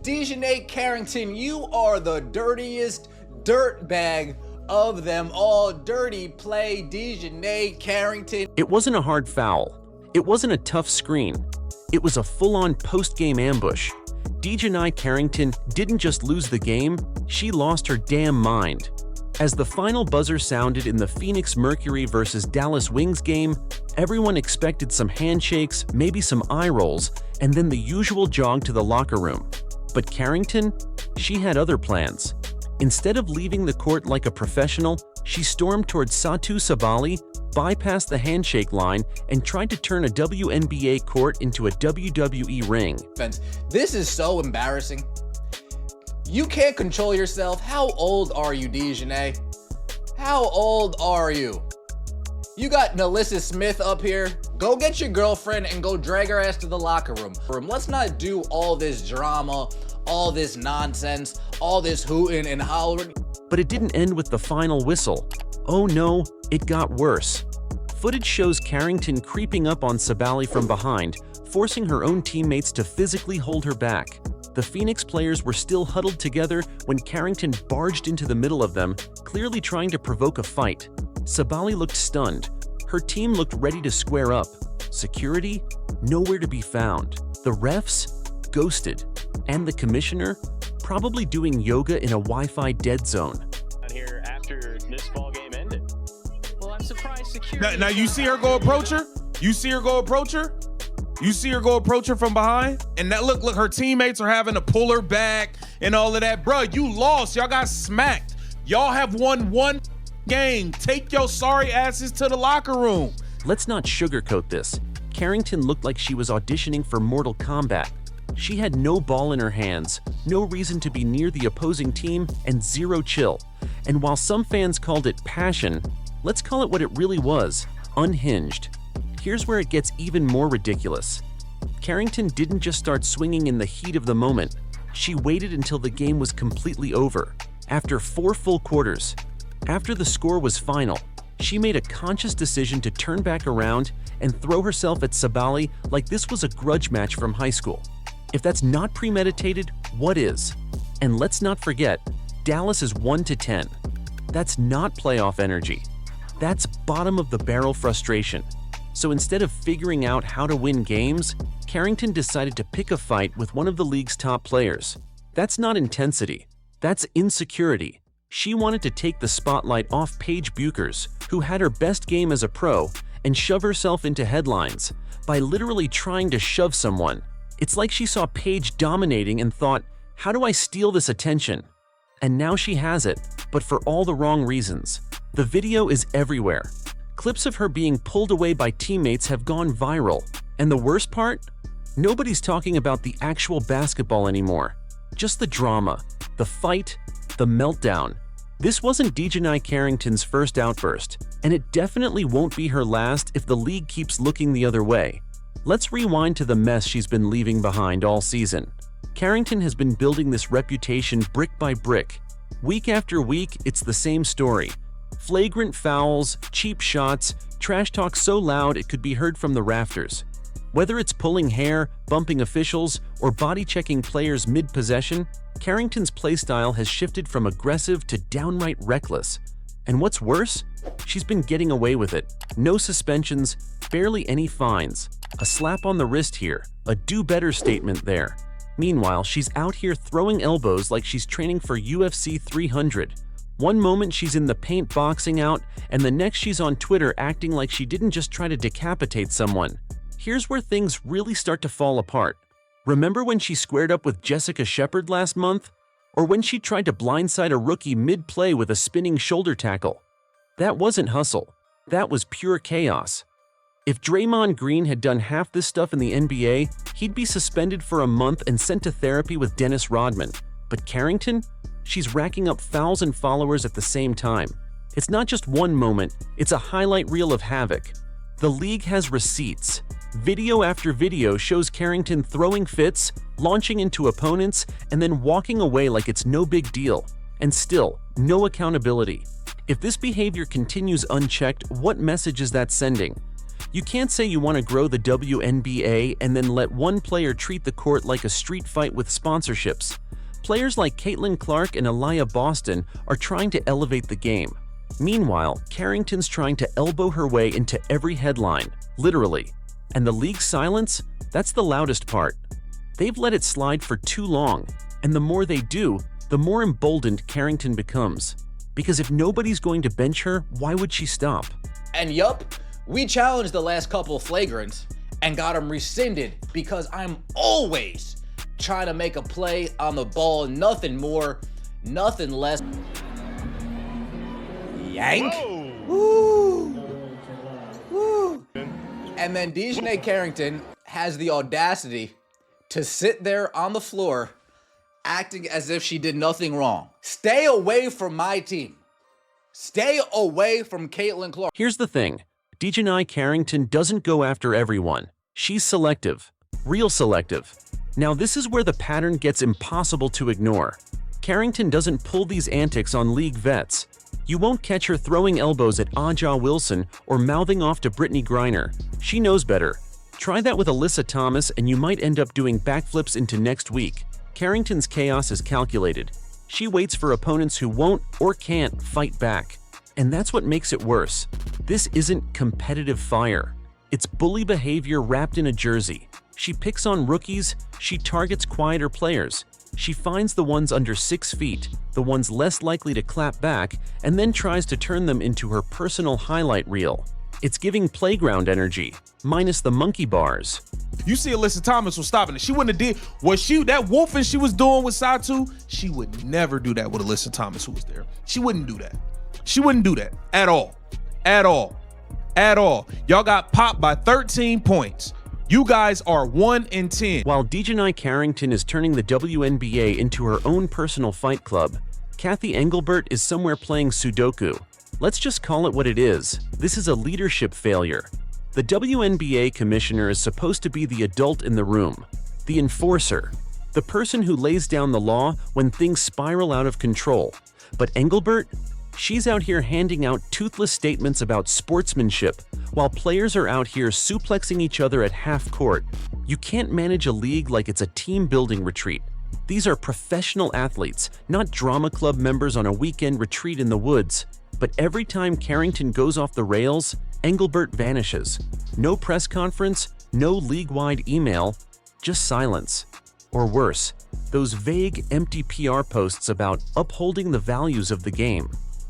Dijonai Carrington, you are the dirtiest dirtbag of them all. Dirty play, Dijonai Carrington. It wasn't a hard foul. It wasn't a tough screen. It was a full-on post-game ambush. Dijonai Carrington didn't just lose the game, she lost her damn mind. As the final buzzer sounded in the Phoenix Mercury versus Dallas Wings game, everyone expected some handshakes, maybe some eye rolls, and then the usual jog to the locker room. But Carrington, she had other plans. Instead of leaving the court like a professional, she stormed towards Satou Sabally, bypassed the handshake line, and tried to turn a WNBA court into a WWE ring. This is so embarrassing. You can't control yourself. How old are you, Dijonai? How old are you? You got Nalissa Smith up here. Go get your girlfriend and go drag her ass to the locker room. Let's not do all this drama, all this nonsense, all this hooting and hollering. But it didn't end with the final whistle. Oh no, it got worse. Footage shows Carrington creeping up on Sabally from behind, forcing her own teammates to physically hold her back. The Phoenix players were still huddled together when Carrington barged into the middle of them, clearly trying to provoke a fight. Sabally looked stunned. Her team looked ready to square up. Security? Nowhere to be found. The refs? Ghosted. And the commissioner? Probably doing yoga in a Wi-Fi dead zone. Here after this ball game ended. Well, I'm surprised security. Now you see her go approach her? You see her go approach her? You see her go approach her from behind? And that look, her teammates are having to pull her back and all of that. Bruh, you lost. Y'all got smacked. Y'all have won one game. Take your sorry asses to the locker room. Let's not sugarcoat this. Carrington looked like she was auditioning for Mortal Kombat. She had no ball in her hands, no reason to be near the opposing team, and zero chill. And while some fans called it passion, let's call it what it really was, unhinged. Here's where it gets even more ridiculous. Carrington didn't just start swinging in the heat of the moment. She waited until the game was completely over. After 4 full quarters, after the score was final, she made a conscious decision to turn back around and throw herself at Sabally like this was a grudge match from high school. If that's not premeditated, what is? And let's not forget, Dallas is 1-10. That's not playoff energy. That's bottom of the barrel frustration. So instead of figuring out how to win games, Carrington decided to pick a fight with one of the league's top players. That's not intensity. That's insecurity. She wanted to take the spotlight off Paige Buchers, who had her best game as a pro, and shove herself into headlines by literally trying to shove someone. It's like she saw Paige dominating and thought, how do I steal this attention? And now she has it, but for all the wrong reasons. The video is everywhere. Clips of her being pulled away by teammates have gone viral. And the worst part? Nobody's talking about the actual basketball anymore. Just the drama, the fight, the meltdown. This wasn't Dijonai Carrington's first outburst, and it definitely won't be her last if the league keeps looking the other way. Let's rewind to the mess she's been leaving behind all season. Carrington has been building this reputation brick by brick. Week after week, it's the same story. Flagrant fouls, cheap shots, trash talk so loud it could be heard from the rafters. Whether it's pulling hair, bumping officials, or body-checking players mid-possession, Carrington's playstyle has shifted from aggressive to downright reckless. And what's worse? She's been getting away with it. No suspensions, barely any fines. A slap on the wrist here, a do-better statement there. Meanwhile, she's out here throwing elbows like she's training for UFC 300. One moment she's in the paint boxing out, and the next she's on Twitter acting like she didn't just try to decapitate someone. Here's where things really start to fall apart. Remember when she squared up with Jessica Shepard last month? Or when she tried to blindside a rookie mid-play with a spinning shoulder tackle? That wasn't hustle. That was pure chaos. If Draymond Green had done half this stuff in the NBA, he'd be suspended for a month and sent to therapy with Dennis Rodman. But Carrington? She's racking up fouls and followers at the same time. It's not just one moment, it's a highlight reel of havoc. The league has receipts. Video after video shows Carrington throwing fits, launching into opponents, and then walking away like it's no big deal. And still, no accountability. If this behavior continues unchecked, what message is that sending? You can't say you want to grow the WNBA and then let one player treat the court like a street fight with sponsorships. Players like Caitlin Clark and Aliyah Boston are trying to elevate the game. Meanwhile, Carrington's trying to elbow her way into every headline, literally. And the league's silence? That's the loudest part. They've let it slide for too long, and the more they do, the more emboldened Carrington becomes. Because if nobody's going to bench her, why would she stop? And yup, we challenged the last couple flagrants and got them rescinded because I'm always trying to make a play on the ball, nothing more, nothing less. Yank. Woo. Woo. And then Dijonai Carrington has the audacity to sit there on the floor acting as if she did nothing wrong. Stay away from my team. Stay away from Caitlin Clark. Here's the thing. Dijonai Carrington doesn't go after everyone. She's selective. Real selective. Now this is where the pattern gets impossible to ignore. Carrington doesn't pull these antics on league vets. You won't catch her throwing elbows at Aja Wilson or mouthing off to Brittany Griner. She knows better. Try that with Alyssa Thomas and you might end up doing backflips into next week. Carrington's chaos is calculated. She waits for opponents who won't or can't fight back. And that's what makes it worse. This isn't competitive fire. It's bully behavior wrapped in a jersey. She picks on rookies, she targets quieter players. She finds the ones under 6 feet, the ones less likely to clap back, and then tries to turn them into her personal highlight reel. It's giving playground energy, minus the monkey bars. You see Alyssa Thomas was stopping it. She wouldn't have did what that wolfing she was doing with Satou. She would never do that with Alyssa Thomas who was there. She wouldn't do that. She wouldn't do that at all. At all. At all. Y'all got popped by 13 points. You guys are 1-10. While Dijonai Carrington is turning the WNBA into her own personal fight club, Kathy Engelbert is somewhere playing Sudoku. Let's just call it what it is. This is a leadership failure. The WNBA commissioner is supposed to be the adult in the room, the enforcer, the person who lays down the law when things spiral out of control. But Engelbert? She's out here handing out toothless statements about sportsmanship, while players are out here suplexing each other at half court. You can't manage a league like it's a team-building retreat. These are professional athletes, not drama club members on a weekend retreat in the woods. But every time Carrington goes off the rails, Engelbert vanishes. No press conference, no league-wide email, just silence. Or worse, those vague, empty PR posts about upholding the values of the game.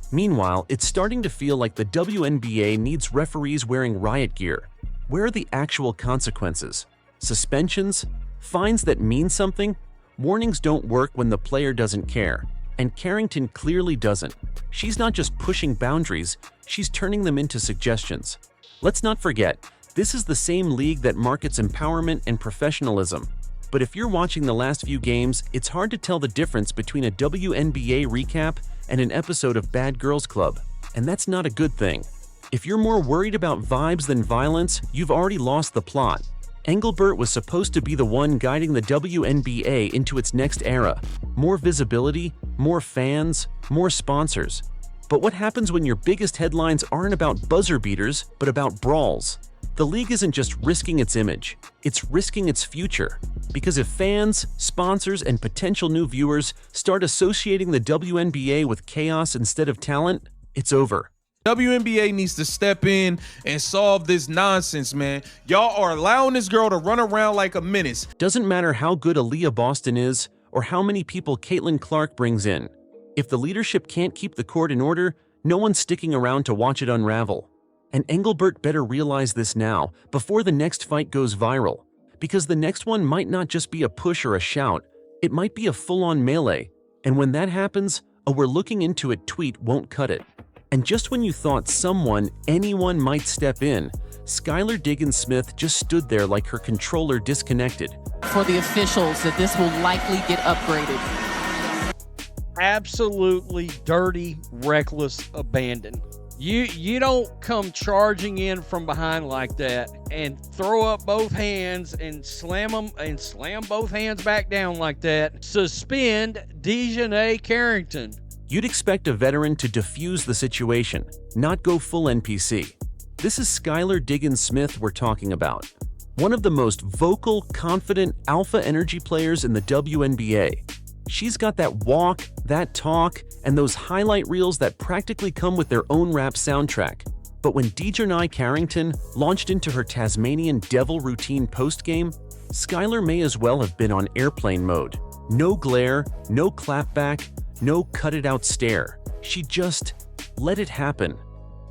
Meanwhile, it's starting to feel like the WNBA needs referees wearing riot gear. Where are the actual consequences? Suspensions? Fines that mean something? Warnings don't work when the player doesn't care. And Carrington clearly doesn't. She's not just pushing boundaries, she's turning them into suggestions. Let's not forget, this is the same league that markets empowerment and professionalism. But if you're watching the last few games, it's hard to tell the difference between a WNBA recap and an episode of Bad Girls Club. And that's not a good thing. If you're more worried about vibes than violence, you've already lost the plot. Engelbert was supposed to be the one guiding the WNBA into its next era. More visibility, more fans, more sponsors. But what happens when your biggest headlines aren't about buzzer beaters, but about brawls? The league isn't just risking its image, it's risking its future. Because if fans, sponsors, and potential new viewers start associating the WNBA with chaos instead of talent, it's over. WNBA needs to step in and solve this nonsense, man. Y'all are allowing this girl to run around like a menace. Doesn't matter how good Aliyah Boston is or how many people Caitlin Clark brings in. If the leadership can't keep the court in order, no one's sticking around to watch it unravel. And Engelbert better realize this now, before the next fight goes viral. Because the next one might not just be a push or a shout, it might be a full-on melee. And when that happens, a "we're looking into it" tweet won't cut it. And just when you thought anyone might step in, Skylar Diggins-Smith just stood there like her controller disconnected. For the officials that this will likely get upgraded. Absolutely dirty, reckless abandon. You don't come charging in from behind like that and throw up both hands and slam both hands back down like that. Suspend Dijonai Carrington. You'd expect a veteran to defuse the situation, not go full NPC. This is Skylar Diggins Smith we're talking about. One of the most vocal, confident, alpha energy players in the WNBA. She's got that walk, that talk, and those highlight reels that practically come with their own rap soundtrack. But when Dijonai Carrington launched into her Tasmanian Devil routine post-game, Skylar may as well have been on airplane mode. No glare, no clapback, no cut-it-out stare. She just let it happen.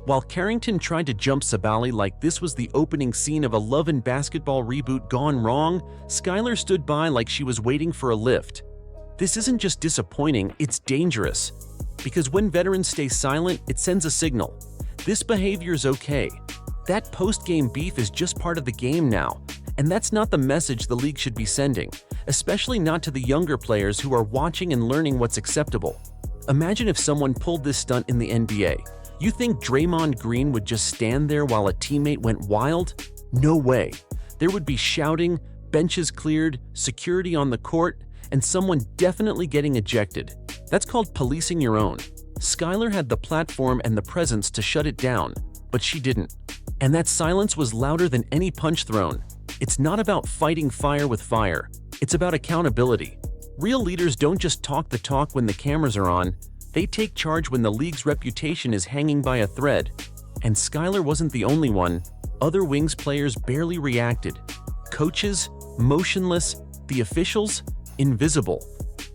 While Carrington tried to jump Sabally like this was the opening scene of a Love and Basketball reboot gone wrong, Skylar stood by like she was waiting for a lift. This isn't just disappointing, it's dangerous. Because when veterans stay silent, it sends a signal. This behavior's okay. That post-game beef is just part of the game now, and that's not the message the league should be sending, especially not to the younger players who are watching and learning what's acceptable. Imagine if someone pulled this stunt in the NBA. You think Draymond Green would just stand there while a teammate went wild? No way. There would be shouting, benches cleared, security on the court, and someone definitely getting ejected. That's called policing your own. Skylar had the platform and the presence to shut it down, but she didn't. And that silence was louder than any punch thrown. It's not about fighting fire with fire. It's about accountability. Real leaders don't just talk the talk when the cameras are on. They take charge when the league's reputation is hanging by a thread. And Skylar wasn't the only one. Other Wings players barely reacted. Coaches, motionless. The officials, invisible.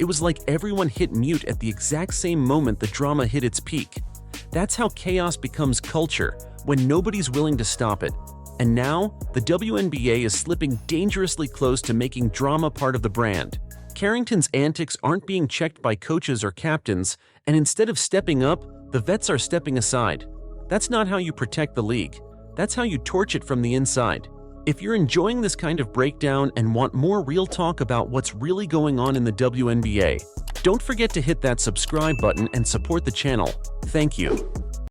It was like everyone hit mute at the exact same moment the drama hit its peak. That's how chaos becomes culture, when nobody's willing to stop it. And now, the WNBA is slipping dangerously close to making drama part of the brand. Carrington's antics aren't being checked by coaches or captains, and instead of stepping up, the vets are stepping aside. That's not how you protect the league. That's how you torch it from the inside. If you're enjoying this kind of breakdown and want more real talk about what's really going on in the WNBA, don't forget to hit that subscribe button and support the channel. Thank you.